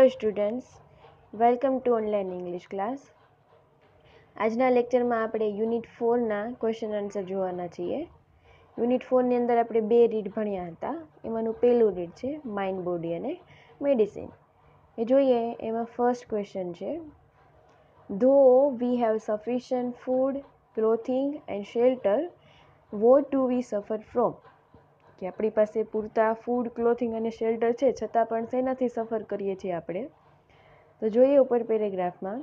Hello students, welcome to online English class. આજના લેક્ચરમાં આપણે યુનિટ 4ના ક્વેશ્ચન આન્સર જોવાના છીએ. યુનિટ 4ની અંદર આપણે 2 રીડ ભણ્યા હતા. એમાંનું પહેલું રીડ છે માઇન્ડ, બોડી અને મેડિસિન. એ જોઈએ. એમાં ફર્સ્ટ ક્વેશ્ચન છે, ધો we have sufficient food, clothing and shelter, what do we suffer from? કે આપણી પાસે પૂરતા ફૂડ, ક્લોથિંગ અને શેલ્ટર છે, છતાં પણ શેનાથી સફર કરીએ છીએ આપણે? તો જોઈએ ઉપર પેરેગ્રાફમાં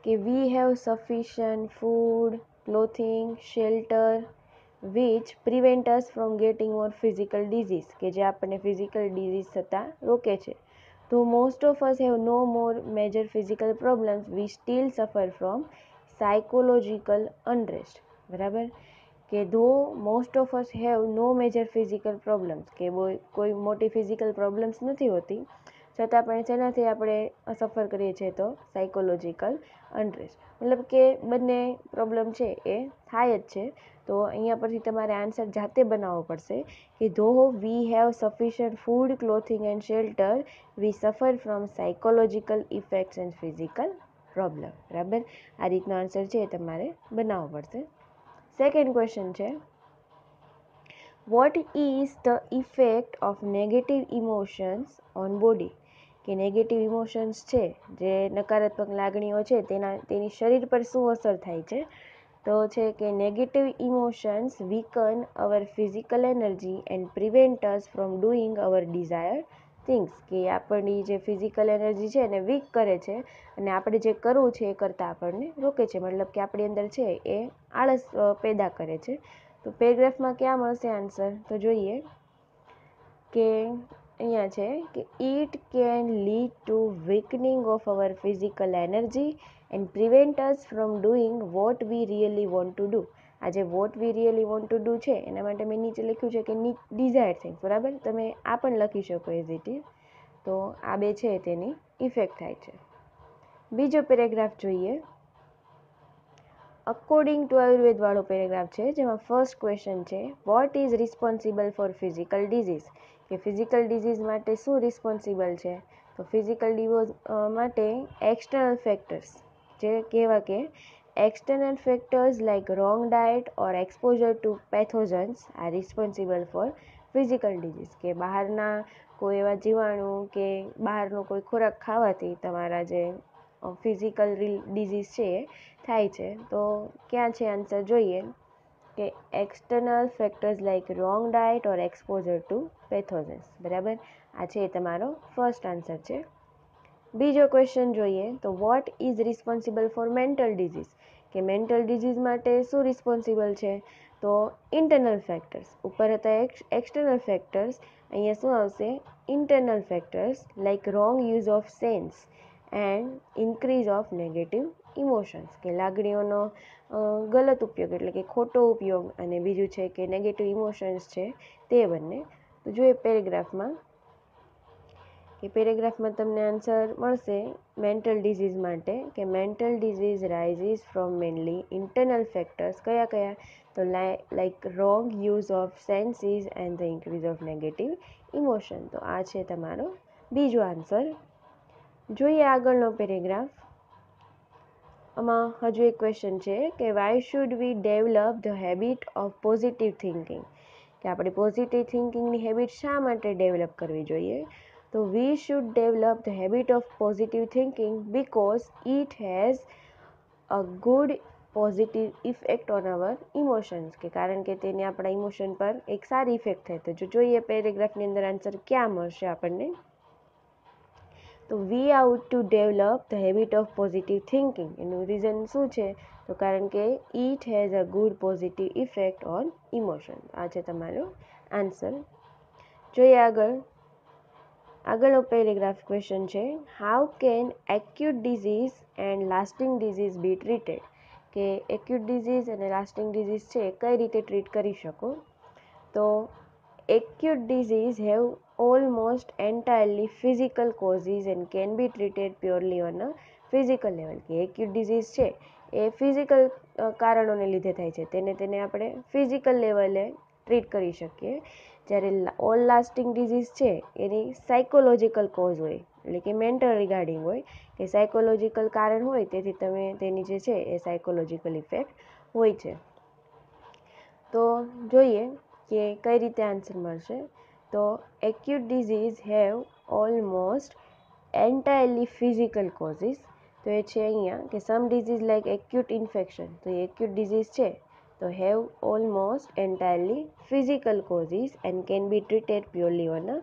કે we have sufficient food, clothing, shelter which prevent us from getting more physical disease, કે જે આપણને ફિઝિકલ ડિઝીઝ થતાં રોકે છે. તો most of us have no more major physical problems, we still suffer from psychological unrest. બરાબર, કે though most of us have no major physical problems, કે કોઈ મોટી ફિઝિકલ પ્રોબ્લેમ્સ નથી હોતી, છતાં પણ શેનાથી આપણે સફર કરીએ છીએ? તો સાયકોલોજીકલ અનરેસ્ટ. મતલબ કે બંને પ્રોબ્લેમ છે એ થાય જ છે. તો અહીંયા પરથી તમારે આન્સર જાતે બનાવવો પડશે કે though we have sufficient food, clothing and shelter, we suffer from psychological effects and physical problem. બરાબર, આ રીતનો આન્સર છે એ તમારે બનાવવો પડશે. સેકન્ડ ક્વેશ્ચન છે, what is the effect of negative emotions on body? કે નેગેટિવ ઇમોશન્સ છે, જે નકારાત્મક લાગણીઓ છે, તેની શરીર પર શું અસર થાય છે? તો છે કે negative emotions weaken our physical energy and prevent us from doing our desired things, કે આપણી જે ફિઝિકલ એનર્જી છે એને વીક કરે છે અને આપણે જે કરવું છે એ કરતાં આપણને રોકે છે. મતલબ કે આપણી અંદર છે એ આળસ પેદા કરે છે. તો પેરેગ્રાફમાં ક્યાં મળશે આન્સર? તો જોઈએ કે અહીંયા છે કે it can lead to weakening of our physical energy and prevent us from doing what we really want to do. આ જે what we really want to do છે એના માટે મેં નીચે લખ્યું છે કે ડિઝાયર થિંગ્સ. બરાબર, તમે આ પણ લખી શકો એઝ ઇટ ઇઝ. તો આ બે છે તેની ઇફેક્ટ થાય છે. બીજો પેરેગ્રાફ જોઈએ. અકોર્ડિંગ ટુ આયુર્વેદ વાળો પેરેગ્રાફ છે, જેમાં ફર્સ્ટ ક્વેશ્ચન છે, what is responsible for physical disease? કે ફિઝિકલ ડિઝીઝ માટે શું રિસ્પોન્સિબલ છે? તો ફિઝિકલ ડિઝીઝ માટે એક્સટર્નલ ફેક્ટર્સ, જે કહેવા કે external factors like wrong diet or exposure to pathogens are responsible for physical disease. કે બહારના કોઈ એવા જીવાણુ કે બહારનો કોઈ ખોરાક ખાવાથી તમારા જે ફિઝિકલ ડિઝીઝ છે એ થાય છે. તો ક્યાં છે આન્સર? જોઈએ કે external factors like wrong diet or exposure to pathogens. બરાબર, આ છે તમારો ફર્સ્ટ આન્સર છે. બીજો ક્વેશ્ચન જોઈએ તો vote is responsible four mental disease? કે મેન્ટલ ડિઝીઝ માટે શું રિસ્પોન્સિબલ છે? તો ઇન્ટરનલ ફેક્ટર્સ. ઉપર હતા એક્સટર્નલ ફેક્ટર્સ, અહીંયા શું આવશે? Internal factors like wrong use of sense and increase of negative emotions, કે લાગણીઓનો ગલત ઉપયોગ એટલે કે ખોટો ઉપયોગ, અને બીજું છે કે નેગેટિવ ઇમોશન્સ છે તે બંને. તો જોઈએ પેરેગ્રાફમાં કે પેરેગ્રાફમાં તમને આન્સર મળશે મેન્ટલ ડિઝીઝ માટે કે mental disease rises from mainly internal factors. કયા કયા? તો like wrong use of senses and the increase of negative emotion. તો આ છે તમારો બીજો આન્સર. જોઈએ આગળનો પેરેગ્રાફ. આમાં હજુ એક ક્વેશ્ચન છે કે why should we develop the habit of positive thinking? કે આપણે પોઝિટિવ થિંકિંગની હેબિટ શા માટે ડેવલપ કરવી જોઈએ? તો we should develop the habit of positive thinking because it has a good positive effect on our emotions, કે કારણ કે તેને આપણા ઇમોશન પર એક સારી ઇફેક્ટ થાય. તો જો જોઈએ પેરેગ્રાફની અંદર આન્સર ક્યાં મળશે આપણને? તો we ought to develop the habit of positive thinking. એનું રીઝન શું છે? તો કારણ કે it has a good positive effect on emotion. આ છે તમારો આન્સર. જોઈએ આગળનો પેરેગ્રાફ ક્વેશ્ચન છે, how can acute disease and lasting disease be treated? કે એક્યુટ ડિઝીઝ અને લાસ્ટિંગ ડિઝીઝ છે કઈ રીતે ટ્રીટ કરી શકો? તો acute disease have almost entirely physical causes and can be treated purely on a physical level. કે acute disease છે એ ફિઝિકલ કારણોને લીધે થાય છે, તેને આપણે ફિઝિકલ લેવલે ટ્રીટ કરી શકીએ. જ્યારે ઓલ લાસ્ટિંગ ડિઝીઝ છે એની સાયકોલોજીકલ કોઝ હોય, એટલે કે મેન્ટલ રિગાર્ડિંગ હોય, કે સાયકોલોજીકલ કારણ હોય તેથી તમે તેની જે છે એ સાયકોલોજીકલ ઇફેક્ટ હોય છે. તો જોઈએ કે કઈ રીતે આન્સર મળશે. તો acute disease have almost entirely physical causes. તો એ છે અહીંયા કે some disease like acute infection, તો એ એક્યુટ ડિઝીઝ છે તો have almost entirely physical causes and can be treated purely on a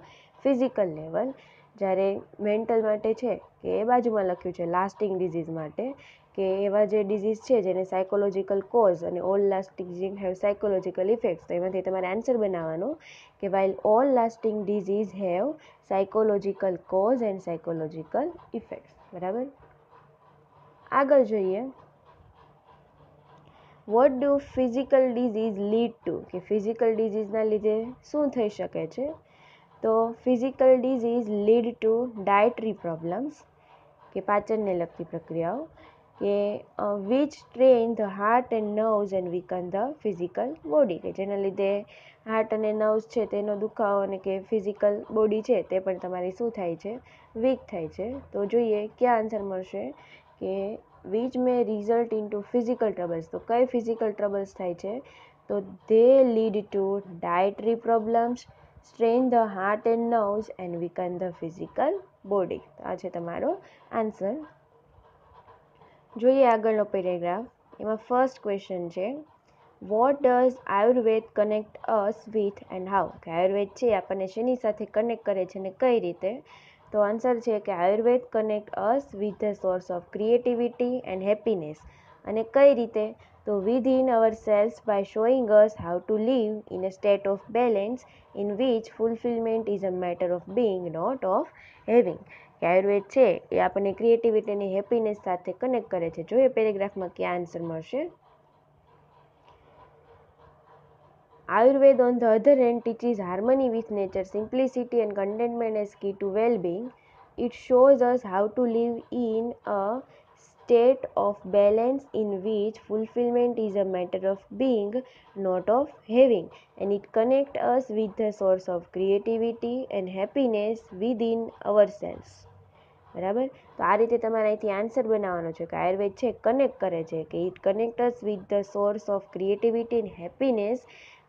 physical level. જ્યારે મેન્ટલ માટે છે કે એ બાજુમાં લખ્યું છે લાસ્ટિંગ ડિઝીઝ માટે, કે એવા જે ડિઝીઝ છે જેને સાયકોલોજીકલ કોઝ અને all lasting disease have psychological effects. તો એમાંથી તમારે આન્સર બનાવવાનો કે while all lasting disease have psychological cause and psychological effects. બરાબર. આગળ જોઈએ, what do physical disease lead to, કે ફિઝિકલ ડિઝીઝના લીધે શું થઈ શકે છે. તો physical disease lead to dietary problems, કે પાચનને લગતી પ્રક્રિયાઓ, કે which train the heart and nerves and weaken the physical body, કે જેના લીધે હાર્ટ અને નર્વ્સ છે તેનો દુખાવો અને કે ફિઝિકલ બોડી છે તે પણ તમારી શું થાય છે, વીક થાય છે. તો જોઈએ ક્યાં આન્સર મળશે કે which may result in to physical troubles. તો કઈ ફિઝિકલ ટ્રબલ્સ થાય છે, તો they lead to dietary problems, strain the heart and nerves and weaken the physical body. આ છે તમારો આન્સર. જોઈએ આગળનો પેરેગ્રાફ. એમાં ફર્સ્ટ ક્વેશ્ચન છે what does Ayurveda connect us with and how, કે આયુર્વેદ છે આપણને શેની સાથે કનેક્ટ કરે છે અને કઈ રીતે. તો આન્સર છે કે Ayurveda connect us with the source of creativity and happiness. અને કઈ રીતે, તો within our cells by showing us how to live in a state of balance in which fulfilment is a matter of being not of having. કે આયુર્વેદ છે એ આપણને creativity અને happiness સાથે connect કરે છે. જોઈએ પેરેગ્રાફમાં ક્યાં આન્સર મળશે. Ayurveda on the other hand teaches harmony with nature, simplicity and contentment as key to well-being. It shows us how to live in a state of balance in which fulfillment is a matter of being, not of having, and it connects us with the source of creativity and happiness within ourselves. બરાબર. તો આ રીતે તમારે અહીંથી answer બનાવવાનો છે કે આયુર્વેદ છે કનેક્ટ કરે છે, કે it connect us with the source of creativity and happiness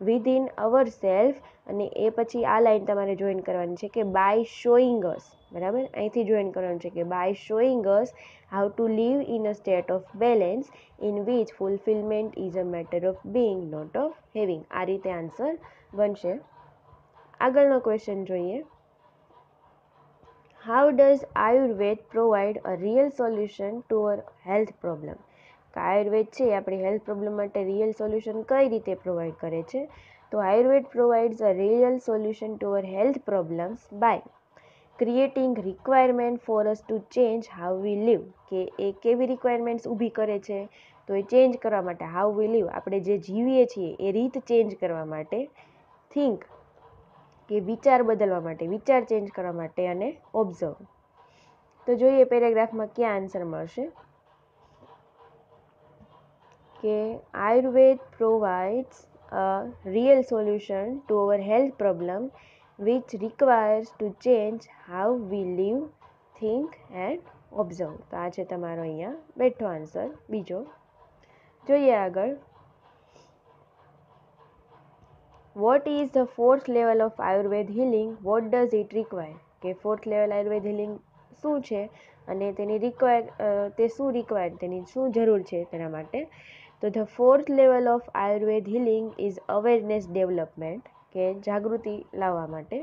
within our self. અને એ પછી આ લાઈન તમારે જોઈન કરવાની છે કે બાય શોઈંગ અસ. બરાબર. અહીંથી જોઈન કરવાનું છે કે by showing us how to live in a state of balance in which fulfilment is a matter of being not of having. આ રીતે આન્સર બનશે. આગળનો ક્વેશ્ચન જોઈએ. How does Ayurveda provide a real solution to our health problem. Ayurveda છે આપણી health problem માટે real solution કઈ રીતે પ્રોવાઈડ કરે છે. તો Ayurveda provides a real solution to our health problems by creating requirement four us to change how we live. કે એ કેવી રિક્વાયરમેન્ટ્સ ઊભી કરે છે, તો એ ચેન્જ કરવા માટે હાઉ વી લીવ, આપણે જે જીવીએ છીએ એ રીત ચેન્જ કરવા માટે. થિંક, કે વિચાર બદલવા માટે, વિચાર ચેન્જ કરવા માટે. અને ઓબ્ઝર્વ. તો જોઈએ પેરેગ્રાફમાં ક્યાં આન્સર મળશે કે Ayurveda provides a real solution to our health problem which requires to change how we live, think and observe. તો આ છે તમારો અહીંયા બેઠો આન્સર બીજો. જોઈએ આગળ. Vote is the fourth level of Ayurveda healing, what does it require. કે ફોર્થ લેવલ આયુર્વેદ હિલિંગ શું છે અને તેની તે શું રિક્વાયર, તેની શું જરૂર છે તેના માટે. તો the fourth level of Ayurveda healing is awareness development, કે જાગૃતિ લાવવા માટે.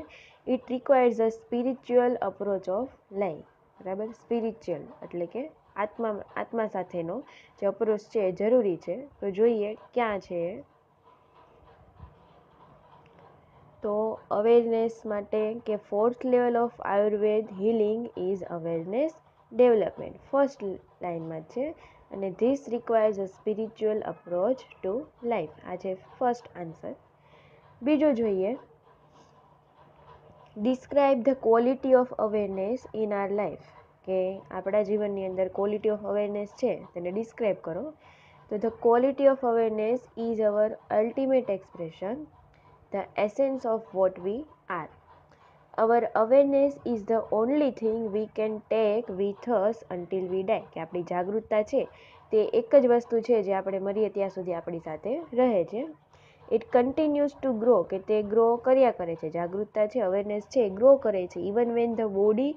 It requires a spiritual approach of life. બરાબર. સ્પિરિચ્યુઅલ એટલે કે આત્મા સાથેનો જે અપ્રોચ છે એ જરૂરી છે. તો જોઈએ ક્યાં છે. તો અવેરનેસ માટે કે fourth level of Ayurveda healing is awareness development, first લાઇનમાં છે. અને this requires a spiritual approach to life. આ છે ફર્સ્ટ આન્સર. બીજો જોઈએ. Describe the quality of awareness in our life. કે આપણા જીવનની અંદર ક્વોલિટી ઓફ અવેરનેસ છે તેને ડિસ્ક્રાઇબ કરો. તો the quality of awareness is our ultimate expression, the essence of what we are. Our awareness is the only thing we can take with us until we die, કે આપણી જાગૃતતા છે તે એક જ વસ્તુ છે જે આપણે મરીએ ત્યાં સુધી આપણી સાથે રહે છે. ઇટ કન્ટિન્યુઝ ટુ ગ્રો, કે તે ગ્રો કર્યા કરે છે, જાગૃતતા છે, અવેરનેસ છે એ ગ્રો કરે છે, even when the body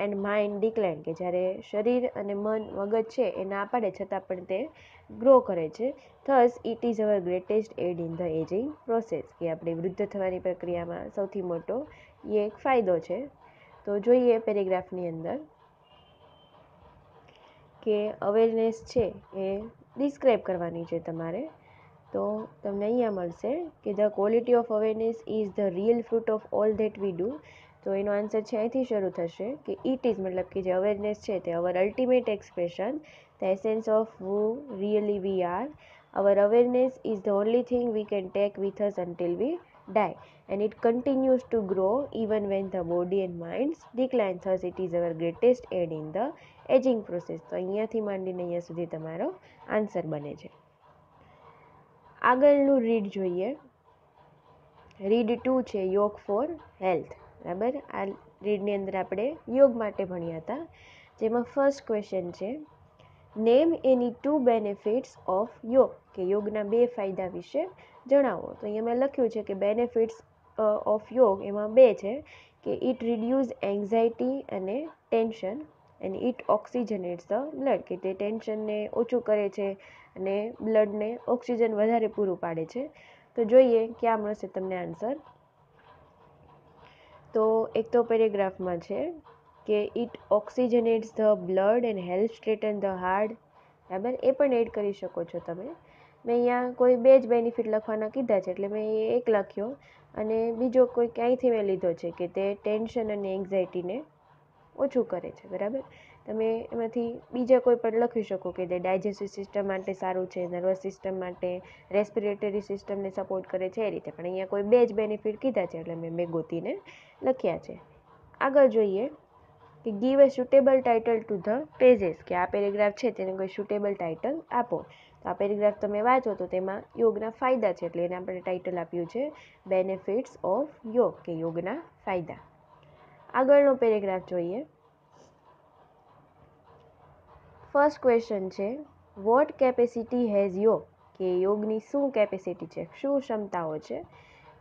and mind decline, કે જ્યારે શરીર અને મન મગજ છે એ ના પાડે છતાં પણ તે ગ્રો કરે છે. Thus it is our greatest aid in the ageing process, કે આપણી વૃદ્ધ થવાની પ્રક્રિયામાં સૌથી મોટો એ એક ફાયદો છે. તો જોઈએ પેરેગ્રાફની અંદર કે અવેરનેસ છે એ ડિસ્ક્રાઇબ કરવાની છે તમારે. તો તમને અહીંયા મળશે કે the quality of awareness is the real fruit of all that we do. તો એનો આન્સર છે અહીંથી શરૂ થશે કે ઇટ ઇઝ, મતલબ કે જે અવેરનેસ છે તે our ultimate expression, the essence of who really we are. Our awareness is the only thing we can take with us until we die, and it continues to grow even when the body and mind decline. Thus it is our greatest aid in the aging process. તો અહીંયાથી માંડીને અહીંયા સુધી તમારો answer બને છે. આગળનું read જોઈએ. રીડ 2 છે યોગ ફોર હેલ્થ. બરાબર, આ રીડની અંદર આપણે યોગ માટે ભણ્યા હતા, જેમાં ફર્સ્ટ ક્વેશ્ચન છે નેમ એની 2 બેનિફિટ્સ ઓફ યોગ, કે યોગના 2 ફાયદા વિશે જણાવો. તો અહીંયા મેં લખ્યું છે કે બેનિફિટ્સ ઓફ યોગ એમાં 2 છે કે ઇટ રિડ્યુસ એન્ઝાયટી અને tension, and it oxygenates the blood, કે તે ટેન્શનને ઓછું કરે છે અને બ્લડને ઓક્સિજન વધારે પૂરું પાડે છે. તો જોઈએ ક્યાં મળશે તમને આન્સર. તો એક તો પેરેગ્રાફમાં છે કે it oxygenates the blood and help strengthen the heart. બરાબર, એ પણ એડ કરી શકો છો તમે. મેં અહીંયા કોઈ 2 જ બેનિફિટ લખવાના કીધા છે એટલે મેં એ એક લખ્યો, અને બીજો કોઈ ક્યાંયથી મેં લીધો છે કે તે ટેન્શન અને એન્ઝાયટીને ઓછું કરે છે. બરાબર, તમે એમાંથી બીજા કોઈ પણ લખી શકો કે તે ડાયજેસ્ટિવ સિસ્ટમ માટે સારું છે, નર્વસ સિસ્ટમ માટે, રેસ્પિરેટરી સિસ્ટમને સપોર્ટ કરે છે, એ રીતે. પણ અહીંયા કોઈ 2 જ બેનિફિટ કીધા છે એટલે મેં 2 ગોતીને લખ્યા છે. આગળ જોઈએ કે give a suitable title to the pages, કે આ પેરેગ્રાફ છે તેને કોઈ સુટેબલ ટાઇટલ આપો. તો આ પેરેગ્રાફ તમે વાંચો તો તેમાં યોગના ફાયદા છે એટલે એને આપણે ટાઇટલ આપ્યું છે બેનિફિટ્સ ઓફ યોગ, કે યોગના ફાયદા. આગળનો પેરેગ્રાફ જોઈએ. ફર્સ્ટ ક્વેશ્ચન છે વોટ કેપેસિટી હેઝ યોગ, કે યોગની શું કેપેસિટી છે, શું ક્ષમતાઓ છે.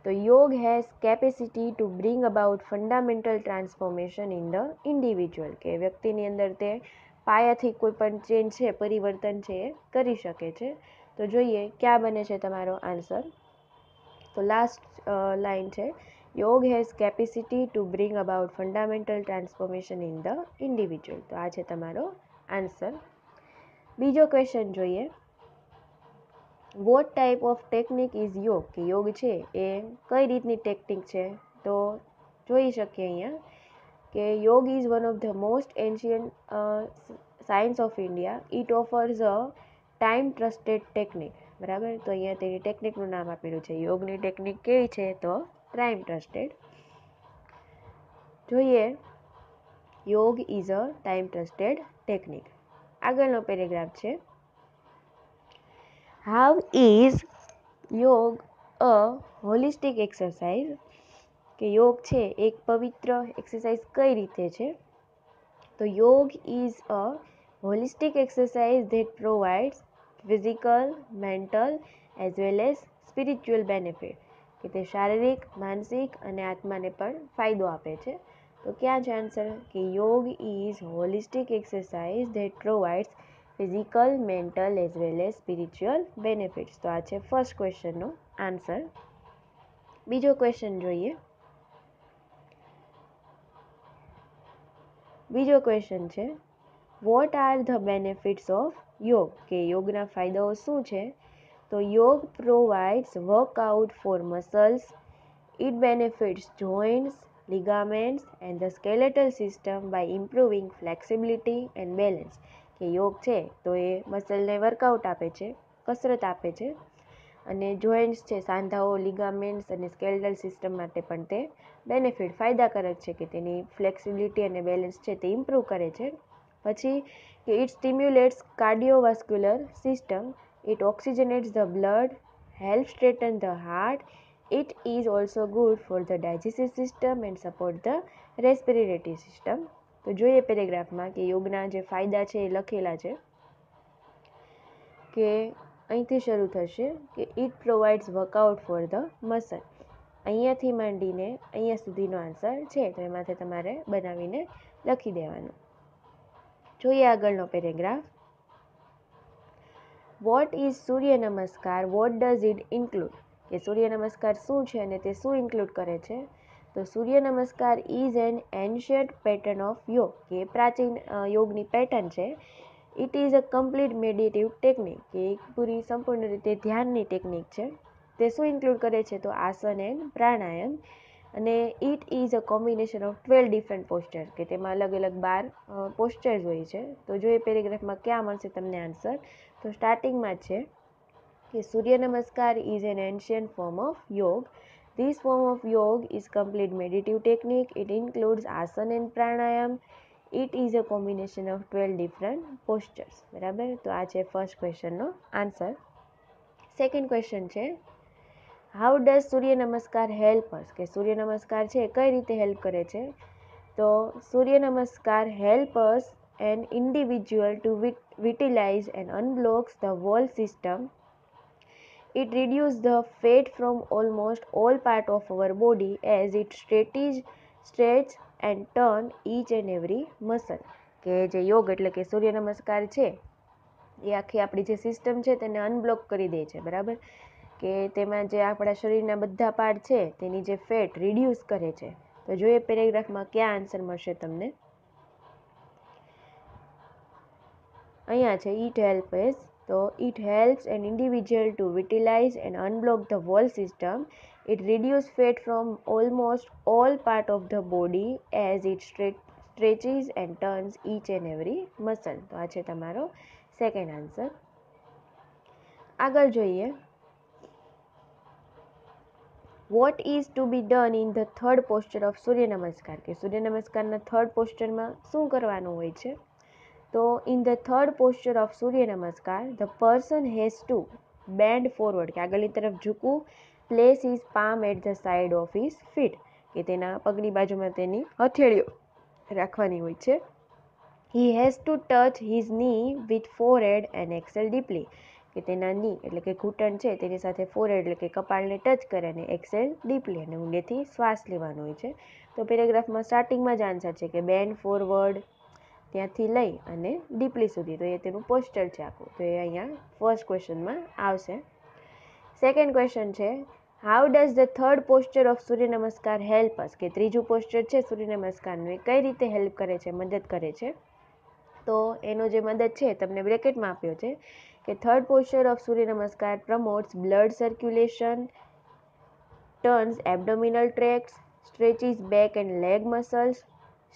તો યોગ has capacity to bring about fundamental transformation in the individual, કે વ્યક્તિની અંદર તે પાયાથી કોઈ પણ ચેન્જ છે, પરિવર્તન છે એ કરી શકે છે. તો જોઈએ ક્યાં બને છે તમારો આન્સર. તો લાસ્ટ લાઇન છે yoga has capacity to bring about fundamental transformation in the individual. તો આ છે તમારો આન્સર. બીજો ક્વેશ્ચન જોઈએ. What type of technique is yoga, કે યોગ છે એ કઈ રીતની ટેકનિક છે. તો જોઈ શકીએ અહીંયા કે yoga is one of the most ancient science of India. It offers a time trusted technique. બરાબર, તો અહીંયા તેની ટેકનિકનું નામ આપેલું છે. યોગની ટેકનિક કેવી છે તો ટાઈમ ટ્રસ્ટેડ. જોઈએ યોગ is a time trusted technique. આગળનો પેરેગ્રાફ છે હાઉ ઇઝ યોગ અ હોલિસ્ટિક એક્સરસાઇઝ, કે યોગ છે એક પવિત્ર એક્સરસાઇઝ કઈ રીતે છે. તો યોગ is a holistic exercise that provides physical, mental as well as spiritual benefit, કે તે શારીરિક, માનસિક અને આત્માને પણ ફાયદો આપે છે. તો ક્યાં છે આન્સર કે yoga is holistic exercise that provides physical, mental as well as spiritual benefits. તો આ છે ફર્સ્ટ ક્વેશ્ચનનો આન્સર. બીજો ક્વેશ્ચન જોઈએ. બીજો ક્વેશ્ચન છે what are the benefits of યોગ, કે યોગના ફાયદાઓ શું છે. તો yoga provides workout for muscles, it benefits joints, ligaments and the skeletal system by improving flexibility and balance, કે યોગ છે તો એ મસલને વર્કઆઉટ આપે છે, કસરત આપે છે, અને જોઇન્ટ્સ છે, સાંધાઓ, લિગામેન્ટ્સ અને સ્કેલેટલ સિસ્ટમ માટે પણ તે બેનિફિટ ફાયદાકારક છે, કે તેની ફ્લેક્સિબિલિટી અને બેલેન્સ છે તે ઇમ્પ્રૂવ કરે છે. પછી કે it stimulates cardiovascular system, it oxygenates the blood, help strengthen the heart It is also good for the digestive system and support the respiratory system. તો જોઈએ પેરેગ્રાફમાં કે યોગના જે ફાયદા છે એ લખેલા છે કે અહીંથી શરૂ થશે કે it provides workout for the muscle. અહીંયાથી માંડીને અહીંયા સુધીનો આન્સર છે, તો એમાંથી તમારે બનાવીને લખી દેવાનું. જોઈએ આગળનો પેરેગ્રાફ. વોટ ઇઝ સૂર્ય નમસ્કાર, વોટ ડઝ ઇટ ઇન્ક્લુડ? કે સૂર્ય નમસ્કાર શું છે અને તે શું ઇન્ક્લુડ કરે છે? તો Surya Namaskar is an ancient pattern of યોગ, કે પ્રાચીન યોગની પેટર્ન છે. It is a complete meditative technique, કે એક પૂરી સંપૂર્ણ રીતે ધ્યાનની ટેકનિક છે. તે શું ઇન્ક્લુડ કરે છે? તો આસન એન્ડ પ્રાણાયામ. અને it is a combination of 12 different posture, કે તેમાં અલગ અલગ 12 પોસ્ચર્સ હોય છે. તો જો એ પેરેગ્રાફમાં ક્યાં મળશે તમને આન્સર? તો સ્ટાર્ટિંગમાં છે કે Surya Namaskar is an ancient form of yoga. This form of yoga is complete meditative technique. It includes asana and pranayama. It is a combination of 12 different postures. બરાબર, તો આ છે ફર્સ્ટ ક્વેશ્ચનનો આન્સર. સેકન્ડ ક્વેશ્ચન છે how does Surya Namaskar help અસ? કે સૂર્ય નમસ્કાર છે કઈ રીતે હેલ્પ કરે છે? તો Surya Namaskar help us an individual to vitalize and unblocks the whole system. It reduces the fat from almost all part of our body as it stretch and turn each and every muscle. કે જે યોગ એટલે કે સૂર્ય નમસ્કાર છે એ આખી આપણી જે સિસ્ટમ છે તેને અનબ્લોક કરી દે છે. બરાબર, કે તેમાં જે આપણા શરીરના બધા પાર્ટ છે તેની જે ફેટ રિડ્યુસ કરે છે. તો જોઈએ પેરેગ્રાફમાં ક્યાં આન્સર મળશે તમને. અહીંયા છે ઇટ હેલ્પ્સ. તો it helps an individual to vitalize and unblock the whole system. It reduce fat from almost all part of the body as it stretches and turns each and every muscle. તો આ છે તમારો second answer. આગળ જોઈએ what is to be done in the third posture of Surya Namaskar? કે સૂર્ય નમસ્કારના third પોસ્ચરમાં શું કરવાનું હોય છે? તો in the third posture of Surya Namaskar the person has to bend forward, કે આગળની તરફ ઝૂકવું, place his palm at the side of his feet, કે તેના પગની બાજુમાં તેની હથેળીઓ રાખવાની હોય છે. He has to touch his knee with forehead and exhale deeply, કે તેના ની એટલે કે ઘૂંટણ છે તેની સાથે ફોરહેડ એટલે કે કપાળને ટચ કરે અને એક્સેલ ડીપલી અને ઊંડેથી શ્વાસ લેવાનો હોય છે. તો પેરેગ્રાફમાં સ્ટાર્ટિંગમાં જ આન્સર છે કે બેન્ડ ફોરવર્ડ, ત્યાંથી લઈ અને ડીપલી સુધી, તો એ તેનું પોસ્ચર છે આખું. તો એ અહીંયા ફર્સ્ટ ક્વેશ્ચનમાં આવશે. સેકન્ડ ક્વેશ્ચન છે how does the third posture of Surya Namaskar help અસ? કે ત્રીજું પોસ્ચર છે સૂર્ય નમસ્કારનું એ કઈ રીતે હેલ્પ કરે છે, મદદ કરે છે? તો એનો જે મદદ છે તમને બ્રેકેટમાં આપ્યો છે કે third posture of Surya Namaskar promotes blood circulation, turns abdominal tracts, stretches back and leg muscles,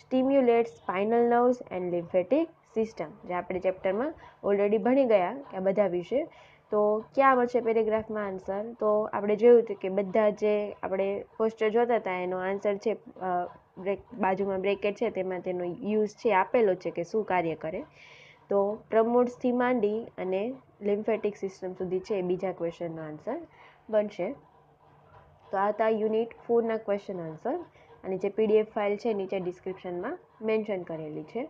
stimulate spinal nerves and lymphatic system. જે આપણે ચેપ્ટરમાં ઓલરેડી ભણી ગયા કે આ બધા વિશે. તો ક્યાં મળશે પેરેગ્રાફમાં આન્સર? તો આપણે જોયું હતું કે બધા જે આપણે પોસ્ચર જોતા હતા એનો આન્સર છે બાજુમાં બ્રેકેટ છે તેમાં તેનો યુઝ છે આપેલો છે કે શું કાર્ય કરે. તો પ્રમોટ્સથી માંડી અને લિમ્ફેટિક સિસ્ટમ સુધી છે એ બીજા ક્વેશ્ચનનો આન્સર બનશે. તો આ હતા યુનિટ 4ના ક્વેશ્ચન આન્સર, અને જે PDF ફાઇલ છે નીચે ડિસ્ક્રિપ્શનમાં મેન્શન કરેલી છે.